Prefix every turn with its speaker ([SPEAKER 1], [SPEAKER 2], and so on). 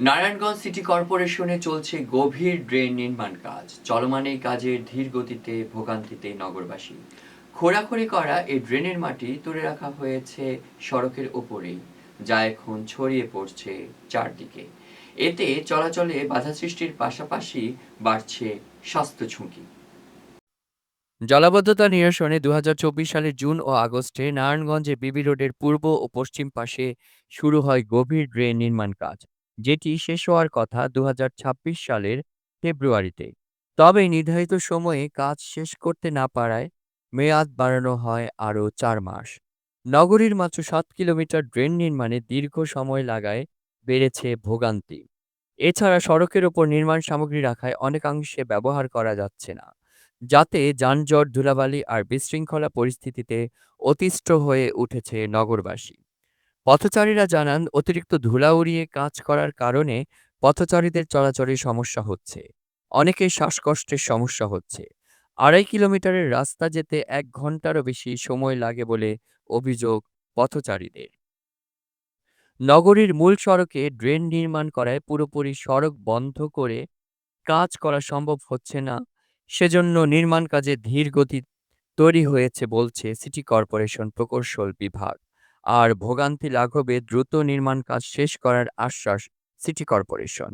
[SPEAKER 1] Narayanganj city কর্পোরেশনে চলছে গভীর drain নির্মাণ কাজ। চলমান এই কাজের ধীর গতিতে ভোগান্তিতে নগরবাসী। খোঁড়াখুড়ি করা এই ড্রেনের মাটি তুলে রাখা হয়েছে সড়কের ওপরেই, যা এখন ছড়িয়ে পড়ছে চারদিকে। এতে চলাচলে বাধা সৃষ্টির পাশাপাশি বাড়ছে স্বাস্থ্য ঝুঁকি। জলাবদ্ধতা নিরসনে ২০২৪ সালের জুন ও আগস্টে নারায়ণগঞ্জে বিবি রোডের পূর্ব ও পশ্চিম পাশে শুরু হয় গভীর ড্রেন নির্মাণ কাজ, যেটি শেষ হওয়ার কথা ২০২৬ সালের ফেব্রুয়ারিতে। তবে নির্ধারিত সময়ে কাজ শেষ করতে না পারায় মেয়াদ বাড়ানো হয় আরও ৪ মাস। নগরীর মাত্র ৭ কিলোমিটার ড্রেন নির্মাণে দীর্ঘ সময় লাগায় বেড়েছে ভোগান্তি। এছাড়া সড়কের ওপর নির্মাণ সামগ্রী রাখায় অনেকাংশে ব্যবহার করা যাচ্ছে না, যাতে যানজট, ধুলাবালি আর বিশৃঙ্খলা পরিস্থিতিতে অতিষ্ঠ হয়ে উঠেছে নগরবাসী। পথচারীরা জানান, অতিরিক্ত ধুলা উড়িয়ে কাজ করার কারণে পথচারীদের চলাচলে সমস্যা হচ্ছে। অনেকের শ্বাসকষ্টের সমস্যা হচ্ছে। ২.৫ কিলোমিটারের রাস্তা যেতে ১ ঘন্টারও বেশি সময় লাগে বলে অভিযোগ পথচারীদের। নগরীর মূল সড়কে ড্রেন নির্মাণ করায় পুরোপুরি সড়ক বন্ধ করে কাজ করা সম্ভব হচ্ছে না। সেজন্য নির্মাণ কাজে ধীর গতি তৈরি হয়েছে বলছে সিটি কর্পোরেশন প্রকৌশল বিভাগ। আর ভোগান্তি লাঘবে দ্রুত নির্মাণ কাজ শেষ করার আশ্বাস সিটি কর্পোরেশন।